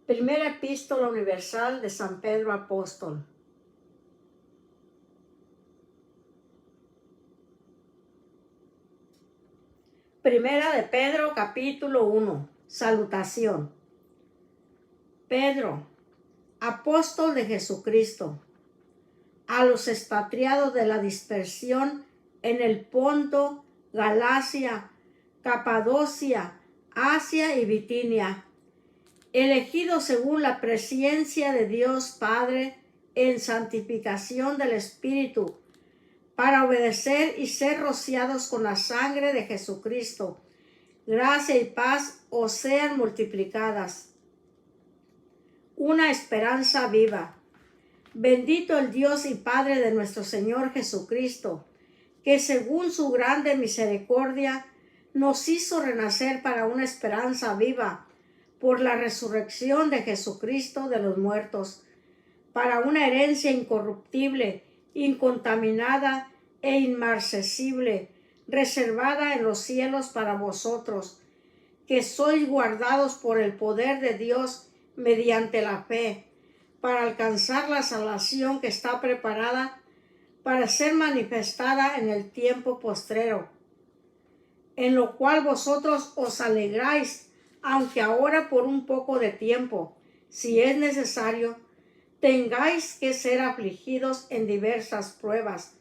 Primera Epístola Universal de San Pedro Apóstol. Primera de Pedro, capítulo 1. Salutación. Pedro, apóstol de Jesucristo, a los expatriados de la dispersión en el Ponto, Galacia, Capadocia, Asia y Bitinia, elegidos según la presciencia de Dios Padre en santificación del Espíritu, para obedecer y ser rociados con la sangre de Jesucristo. Gracia y paz os sean multiplicadas. Una esperanza viva. Bendito el Dios y Padre de nuestro Señor Jesucristo, que según su grande misericordia nos hizo renacer para una esperanza viva por la resurrección de Jesucristo de los muertos, para una herencia incorruptible, incontaminada e inmarcesible, reservada en los cielos para vosotros, que sois guardados por el poder de Dios mediante la fe, para alcanzar la salvación que está preparada para ser manifestada en el tiempo postrero, en lo cual vosotros os alegráis, aunque ahora por un poco de tiempo, si es necesario, tengáis que ser afligidos en diversas pruebas,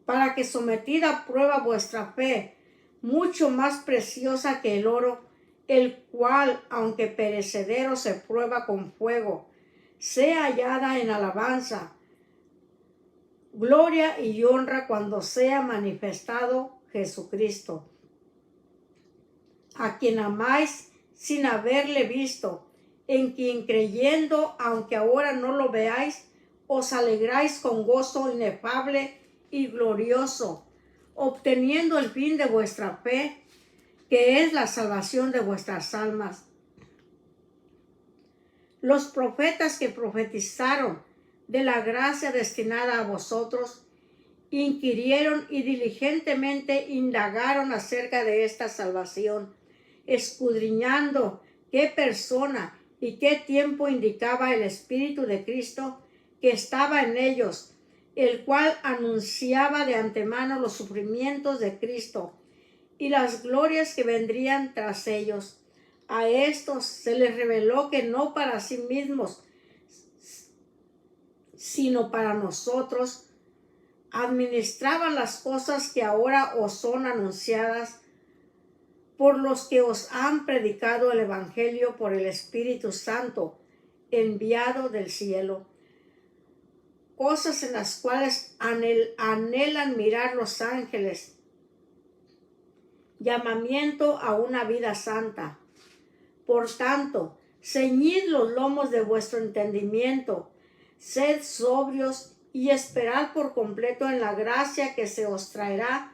para que sometida a prueba vuestra fe, mucho más preciosa que el oro, el cual, aunque perecedero se prueba con fuego, sea hallada en alabanza, gloria y honra cuando sea manifestado Jesucristo, a quien amáis sin haberle visto, en quien creyendo, aunque ahora no lo veáis, os alegráis con gozo inefable y glorioso, obteniendo el fin de vuestra fe, que es la salvación de vuestras almas. Los profetas que profetizaron de la gracia destinada a vosotros, inquirieron y diligentemente indagaron acerca de esta salvación, escudriñando qué persona y qué tiempo indicaba el Espíritu de Cristo que estaba en ellos, el cual anunciaba de antemano los sufrimientos de Cristo y las glorias que vendrían tras ellos. A estos se les reveló que no para sí mismos, sino para nosotros, administraban las cosas que ahora os son anunciadas por los que os han predicado el Evangelio por el Espíritu Santo, enviado del cielo. Cosas en las cuales anhelan mirar los ángeles. Llamamiento a una vida santa. Por tanto, ceñid los lomos de vuestro entendimiento, sed sobrios y esperad por completo en la gracia que se os traerá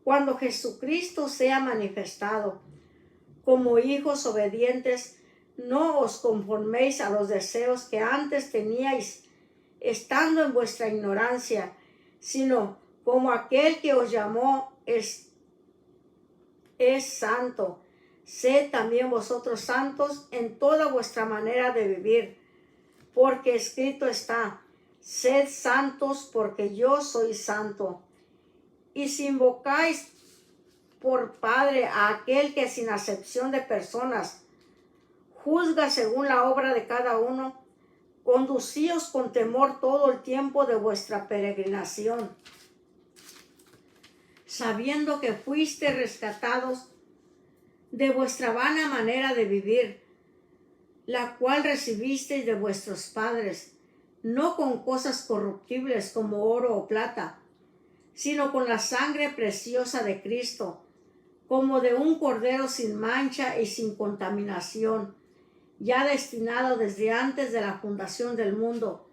cuando Jesucristo sea manifestado. Como hijos obedientes, no os conforméis a los deseos que antes teníais, estando en vuestra ignorancia, sino como aquel que os llamó es santo. Sed también vosotros santos en toda vuestra manera de vivir, porque escrito está: sed santos porque yo soy santo. Y si invocáis por Padre a aquel que sin acepción de personas juzga según la obra de cada uno, conducíos con temor todo el tiempo de vuestra peregrinación, sabiendo que fuiste rescatados de vuestra vana manera de vivir, la cual recibisteis de vuestros padres, no con cosas corruptibles como oro o plata, sino con la sangre preciosa de Cristo, como de un cordero sin mancha y sin contaminación, ya destinado desde antes de la fundación del mundo,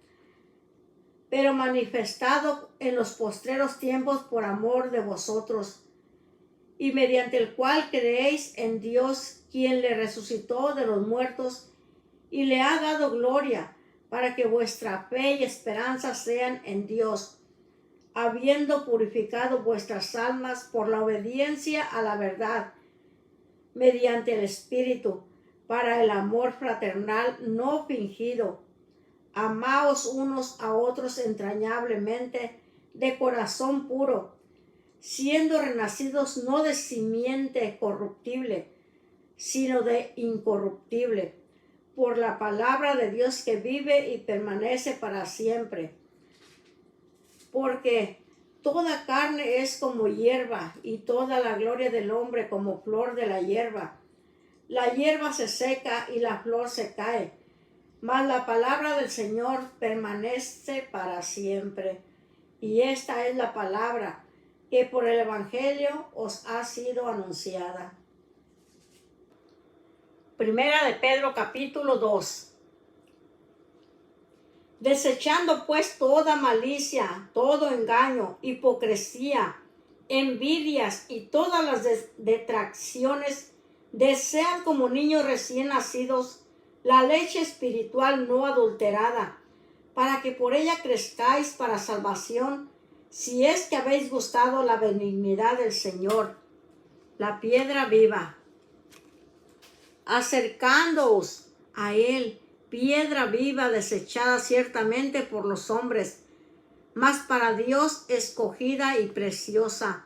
pero manifestado en los postreros tiempos por amor de vosotros, y mediante el cual creéis en Dios, quien le resucitó de los muertos y le ha dado gloria, para que vuestra fe y esperanza sean en Dios, habiendo purificado vuestras almas por la obediencia a la verdad, mediante el Espíritu, para el amor fraternal no fingido. Amaos unos a otros entrañablemente, de corazón puro, siendo renacidos no de simiente corruptible, sino de incorruptible, por la palabra de Dios que vive y permanece para siempre. Porque toda carne es como hierba, y toda la gloria del hombre como flor de la hierba. La hierba se seca y la flor se cae, mas la palabra del Señor permanece para siempre. Y esta es la palabra que por el Evangelio os ha sido anunciada. Primera de Pedro capítulo 2. Desechando pues toda malicia, todo engaño, hipocresía, envidias y todas las detracciones, desead como niños recién nacidos la leche espiritual no adulterada, para que por ella crezcáis para salvación, si es que habéis gustado la benignidad del Señor, la piedra viva. Acercándoos a Él, piedra viva desechada ciertamente por los hombres, mas para Dios escogida y preciosa.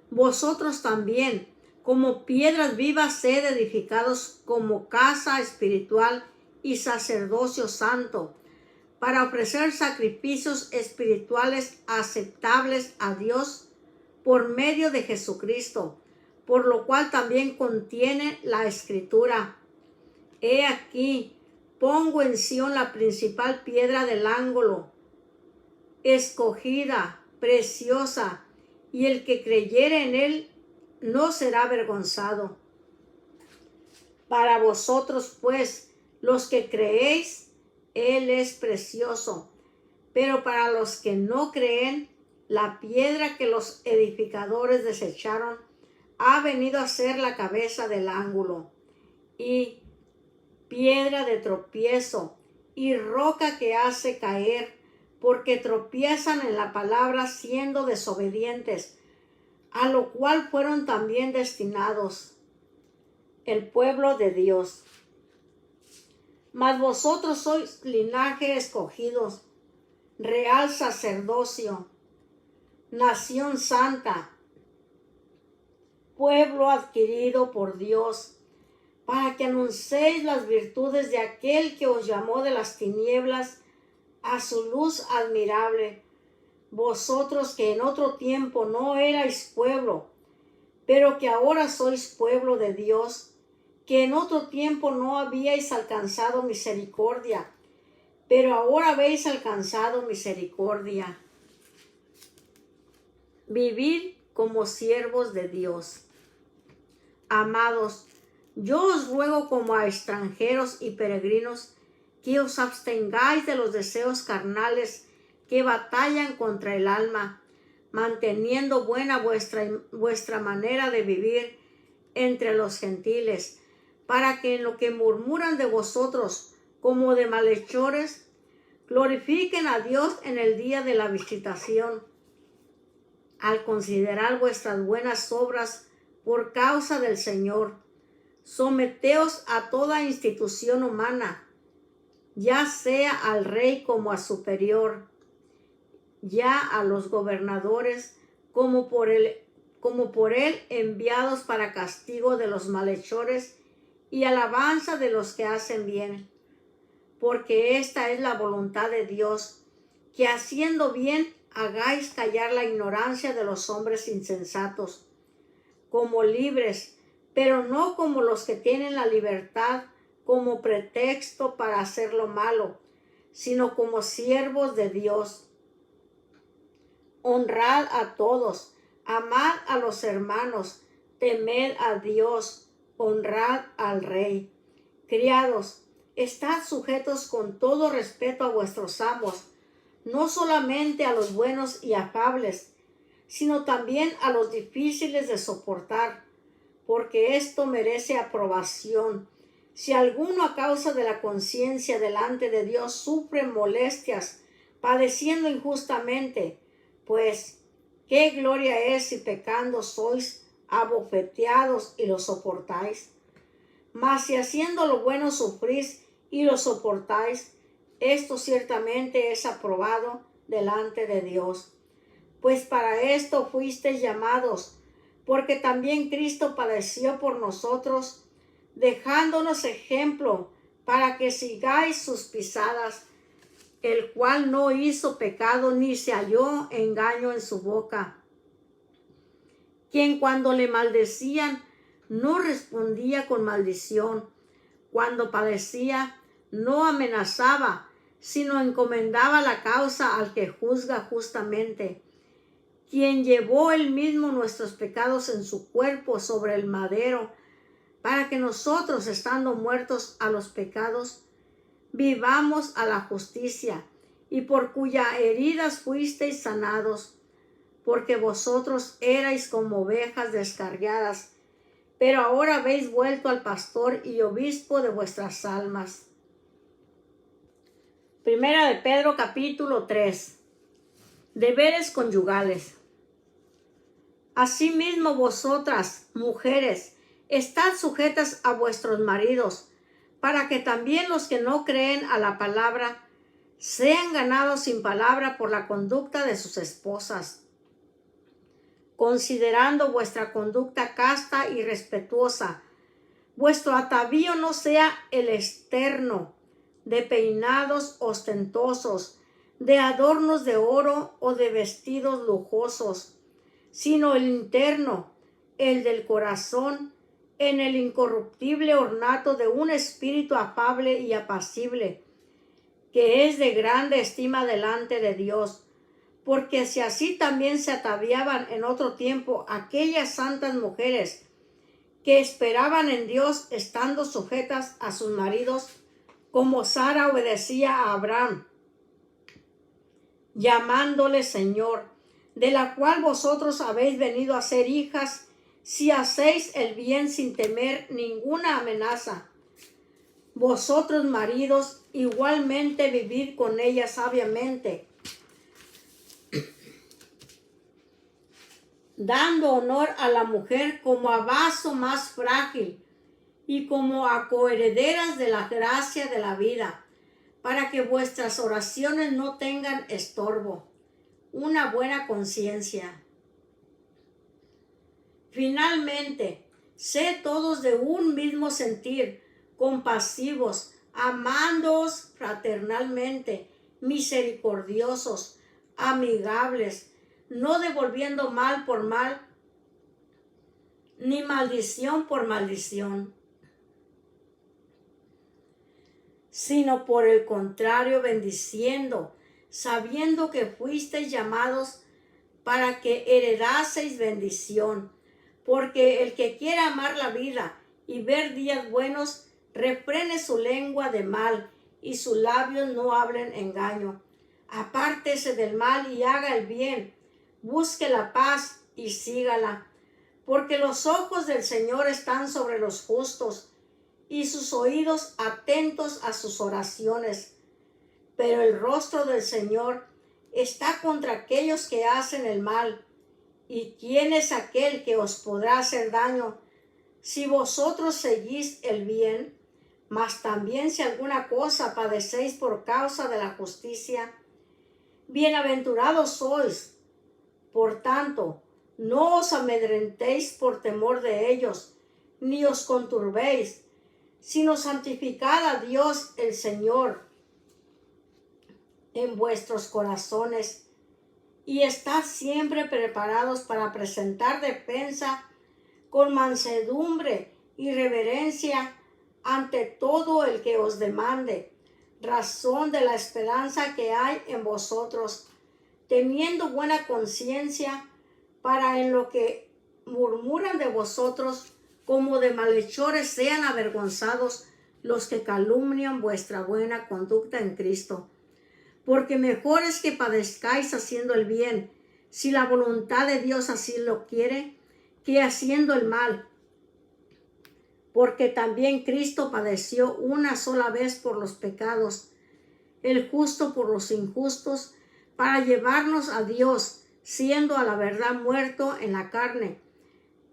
Vosotros también, como piedras vivas, sed edificados como casa espiritual y sacerdocio santo, para ofrecer sacrificios espirituales aceptables a Dios por medio de Jesucristo, por lo cual también contiene la Escritura. He aquí, pongo en Sión la principal piedra del ángulo, escogida, preciosa, y el que creyere en él no será avergonzado. Para vosotros, pues, los que creéis, él es precioso, pero para los que no creen, la piedra que los edificadores desecharon ha venido a ser la cabeza del ángulo, y piedra de tropiezo, y roca que hace caer, porque tropiezan en la palabra siendo desobedientes, a lo cual fueron también destinados el pueblo de Dios. Mas vosotros sois linaje escogidos, real sacerdocio, nación santa, pueblo adquirido por Dios, para que anunciéis las virtudes de aquel que os llamó de las tinieblas a su luz admirable. Vosotros que en otro tiempo no erais pueblo, pero que ahora sois pueblo de Dios, que en otro tiempo no habíais alcanzado misericordia, pero ahora habéis alcanzado misericordia. Vivid como siervos de Dios. Amados, yo os ruego como a extranjeros y peregrinos que os abstengáis de los deseos carnales que batallan contra el alma, manteniendo buena vuestra manera de vivir entre los gentiles, para que en lo que murmuran de vosotros como de malhechores, glorifiquen a Dios en el día de la visitación, al considerar vuestras buenas obras por causa del Señor. Someteos a toda institución humana, ya sea al rey como a superior, ya a los gobernadores como por él enviados para castigo de los malhechores y alabanza de los que hacen bien, porque esta es la voluntad de Dios, que haciendo bien hagáis callar la ignorancia de los hombres insensatos, como libres, pero no como los que tienen la libertad como pretexto para hacer lo malo, sino como siervos de Dios. Honrad a todos, amad a los hermanos, temed a Dios, honrad al rey. Criados, estad sujetos con todo respeto a vuestros amos, no solamente a los buenos y afables, sino también a los difíciles de soportar, porque esto merece aprobación. Si alguno a causa de la conciencia delante de Dios sufre molestias, padeciendo injustamente, pues, ¿qué gloria es si pecando sois abofeteados y lo soportáis? Mas si haciendo lo bueno sufrís y lo soportáis, esto ciertamente es aprobado delante de Dios. Pues para esto fuisteis llamados, porque también Cristo padeció por nosotros, dejándonos ejemplo para que sigáis sus pisadas, el cual no hizo pecado ni se halló engaño en su boca, quien cuando le maldecían no respondía con maldición, cuando padecía no amenazaba, sino encomendaba la causa al que juzga justamente, quien llevó él mismo nuestros pecados en su cuerpo sobre el madero, para que nosotros, estando muertos a los pecados, vivamos a la justicia, y por cuyas heridas fuisteis sanados, porque vosotros erais como ovejas descarriadas, pero ahora habéis vuelto al pastor y obispo de vuestras almas. Primera de Pedro capítulo 3. Deberes conyugales. Asimismo vosotras, mujeres, estad sujetas a vuestros maridos, para que también los que no creen a la palabra sean ganados sin palabra por la conducta de sus esposas, considerando vuestra conducta casta y respetuosa. Vuestro atavío no sea el externo, de peinados ostentosos, de adornos de oro o de vestidos lujosos, sino el interno, el del corazón, en el incorruptible ornato de un espíritu afable y apacible, que es de grande estima delante de Dios. Porque si así también se ataviaban en otro tiempo aquellas santas mujeres que esperaban en Dios, estando sujetas a sus maridos, como Sara obedecía a Abraham, llamándole Señor, de la cual vosotros habéis venido a ser hijas, si hacéis el bien sin temer ninguna amenaza. Vosotros, maridos, igualmente vivid con ella sabiamente, dando honor a la mujer como a vaso más frágil y como a coherederas de la gracia de la vida, para que vuestras oraciones no tengan estorbo. Una buena conciencia. Finalmente, sed todos de un mismo sentir, compasivos, amándoos fraternalmente, misericordiosos, amigables, no devolviendo mal por mal, ni maldición por maldición, sino por el contrario, bendiciendo, sabiendo que fuisteis llamados para que heredaseis bendición. Porque el que quiera amar la vida y ver días buenos, refrene su lengua de mal y sus labios no hablen engaño. Apártese del mal y haga el bien, busque la paz y sígala. Porque los ojos del Señor están sobre los justos y sus oídos atentos a sus oraciones. Pero el rostro del Señor está contra aquellos que hacen el mal. ¿Y quién es aquel que os podrá hacer daño si vosotros seguís el bien? Mas también si alguna cosa padecéis por causa de la justicia, bienaventurados sois. Por tanto, no os amedrentéis por temor de ellos, ni os conturbéis, sino santificad a Dios el Señor en vuestros corazones, y estad siempre preparados para presentar defensa con mansedumbre y reverencia ante todo el que os demande razón de la esperanza que hay en vosotros, teniendo buena conciencia, para en lo que murmuran de vosotros como de malhechores sean avergonzados los que calumnian vuestra buena conducta en Cristo. Porque mejor es que padezcáis haciendo el bien, si la voluntad de Dios así lo quiere, que haciendo el mal. Porque también Cristo padeció una sola vez por los pecados, el justo por los injustos, para llevarnos a Dios, siendo a la verdad muerto en la carne,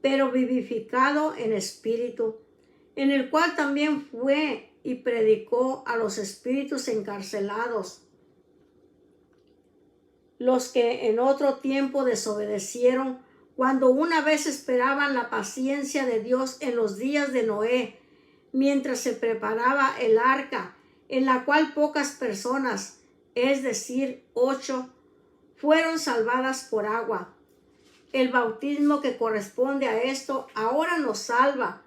pero vivificado en espíritu, en el cual también fue y predicó a los espíritus encarcelados, los que en otro tiempo desobedecieron, cuando una vez esperaban la paciencia de Dios en los días de Noé, mientras se preparaba el arca, en la cual pocas personas, es decir, 8, fueron salvadas por agua. El bautismo que corresponde a esto ahora nos salva,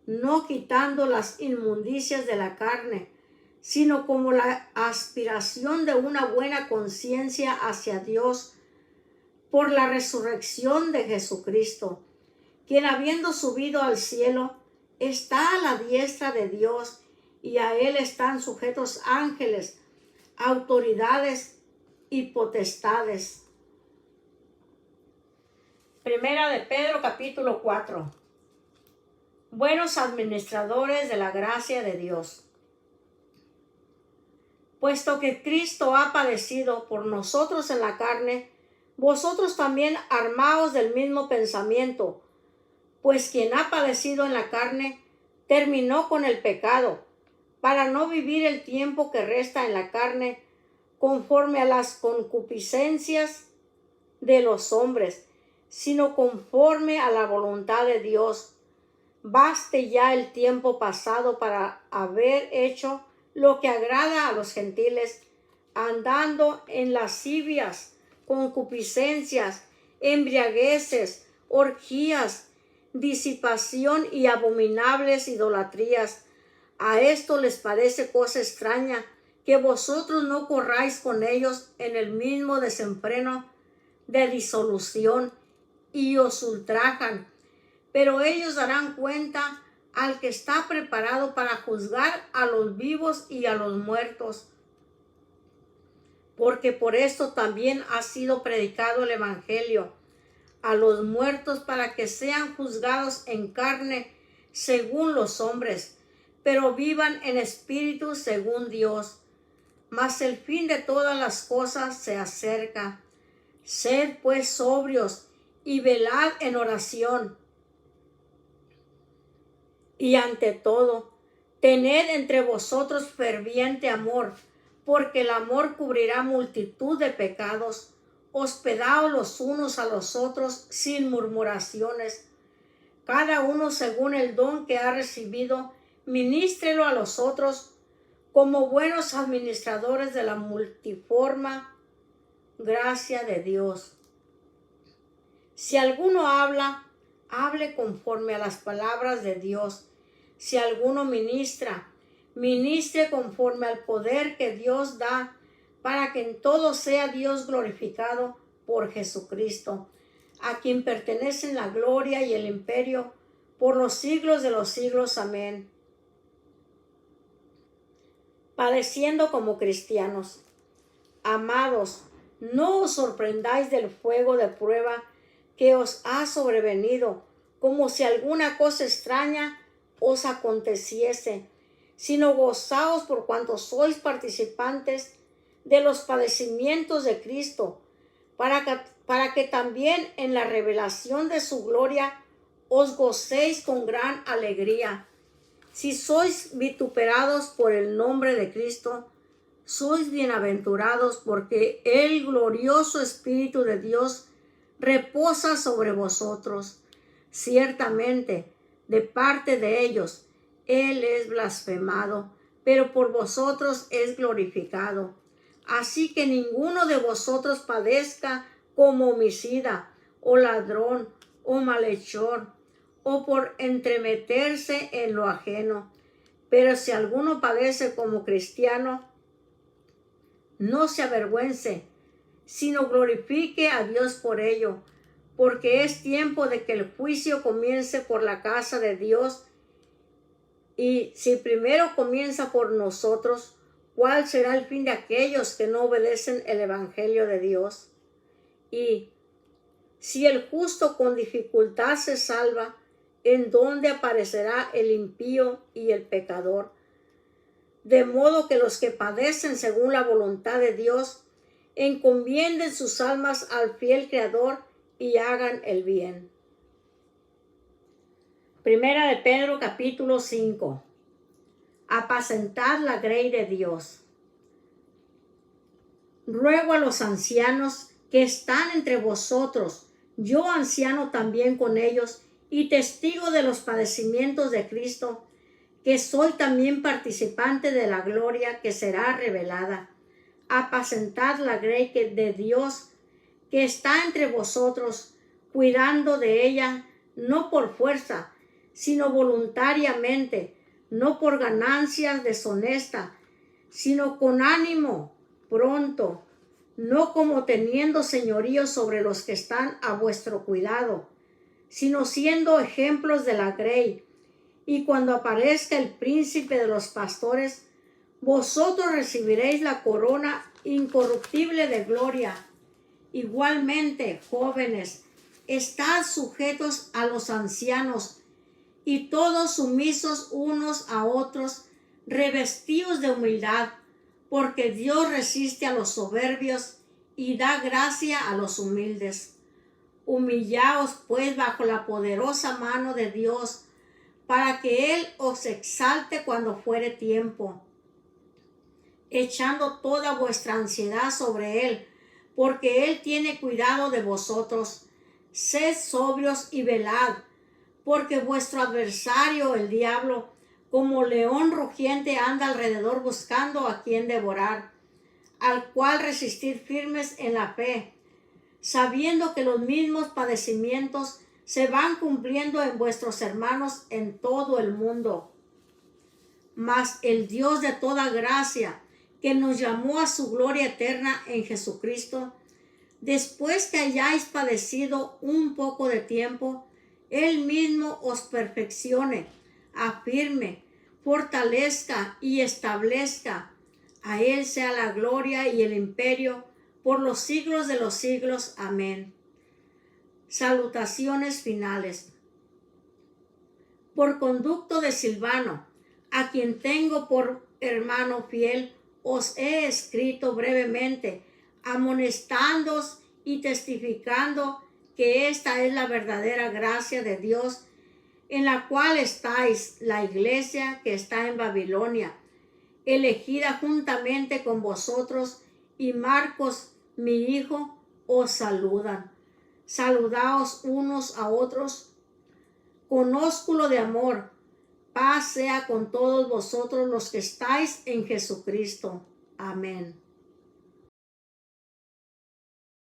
no quitando las inmundicias de la carne, sino como la aspiración de una buena conciencia hacia Dios por la resurrección de Jesucristo, quien habiendo subido al cielo, está a la diestra de Dios, y a él están sujetos ángeles, autoridades y potestades. Primera de Pedro capítulo 4. Buenos administradores de la gracia de Dios. Puesto que Cristo ha padecido por nosotros en la carne, vosotros también armaos del mismo pensamiento, pues quien ha padecido en la carne terminó con el pecado, para no vivir el tiempo que resta en la carne conforme a las concupiscencias de los hombres, sino conforme a la voluntad de Dios. Baste ya el tiempo pasado para haber hecho lo que agrada a los gentiles, andando en lascivias, concupiscencias, embriagueces, orgías, disipación y abominables idolatrías. A esto les parece cosa extraña que vosotros no corráis con ellos en el mismo desenfreno de disolución y os ultrajan, pero ellos darán cuenta al que está preparado para juzgar a los vivos y a los muertos. Porque por esto también ha sido predicado el Evangelio a los muertos, para que sean juzgados en carne según los hombres, pero vivan en espíritu según Dios. Mas el fin de todas las cosas se acerca. Sed pues sobrios y velad en oración. Y ante todo, tened entre vosotros ferviente amor, porque el amor cubrirá multitud de pecados. Hospedaos los unos a los otros sin murmuraciones. Cada uno según el don que ha recibido, ministrelo a los otros como buenos administradores de la multiforme gracia de Dios. Si alguno habla, hable conforme a las palabras de Dios. Si alguno ministra, ministre conforme al poder que Dios da, para que en todo sea Dios glorificado por Jesucristo, a quien pertenecen la gloria y el imperio por los siglos de los siglos. Amén. Padeciendo como cristianos. Amados, no os sorprendáis del fuego de prueba que os ha sobrevenido, como si alguna cosa extraña os aconteciese, sino gozaos por cuanto sois participantes de los padecimientos de Cristo, para que también en la revelación de su gloria os gocéis con gran alegría. Si sois vituperados por el nombre de Cristo, sois bienaventurados, porque el glorioso Espíritu de Dios reposa sobre vosotros. Ciertamente, de parte de ellos, Él es blasfemado, pero por vosotros es glorificado. Así que ninguno de vosotros padezca como homicida, o ladrón, o malhechor, o por entremeterse en lo ajeno. Pero si alguno padece como cristiano, no se avergüence, sino glorifique a Dios por ello, porque es tiempo de que el juicio comience por la casa de Dios. Y si primero comienza por nosotros, ¿cuál será el fin de aquellos que no obedecen el Evangelio de Dios? Y si el justo con dificultad se salva, ¿en dónde aparecerá el impío y el pecador? De modo que los que padecen según la voluntad de Dios encomienden sus almas al fiel Creador y hagan el bien. Primera de Pedro capítulo 5. Apacentad la grey de Dios. Ruego a los ancianos que están entre vosotros, yo anciano también con ellos, y testigo de los padecimientos de Cristo, que soy también participante de la gloria que será revelada. Apacentad la grey de Dios que está entre vosotros, cuidando de ella, no por fuerza, sino voluntariamente, no por ganancias deshonestas, sino con ánimo pronto, no como teniendo señorío sobre los que están a vuestro cuidado, sino siendo ejemplos de la grey. Y cuando aparezca el príncipe de los pastores, vosotros recibiréis la corona incorruptible de gloria. Igualmente, jóvenes, estad sujetos a los ancianos, y todos sumisos unos a otros, revestidos de humildad, porque Dios resiste a los soberbios y da gracia a los humildes. Humillaos pues bajo la poderosa mano de Dios, para que Él os exalte cuando fuere tiempo, echando toda vuestra ansiedad sobre Él, porque Él tiene cuidado de vosotros. Sed sobrios y velad, porque vuestro adversario, el diablo, como león rugiente anda alrededor buscando a quien devorar, al cual resistid firmes en la fe, sabiendo que los mismos padecimientos se van cumpliendo en vuestros hermanos en todo el mundo. Mas el Dios de toda gracia, que nos llamó a su gloria eterna en Jesucristo, después que hayáis padecido un poco de tiempo, Él mismo os perfeccione, afirme, fortalezca y establezca. A Él sea la gloria y el imperio por los siglos de los siglos. Amén. Salutaciones finales. Por conducto de Silvano, a quien tengo por hermano fiel, os he escrito brevemente, amonestándoos y testificando que esta es la verdadera gracia de Dios, en la cual estáis, la iglesia que está en Babilonia, elegida juntamente con vosotros, y Marcos, mi hijo, os saludan. Saludaos unos a otros con ósculo de amor. Paz sea con todos vosotros los que estáis en Jesucristo. Amén.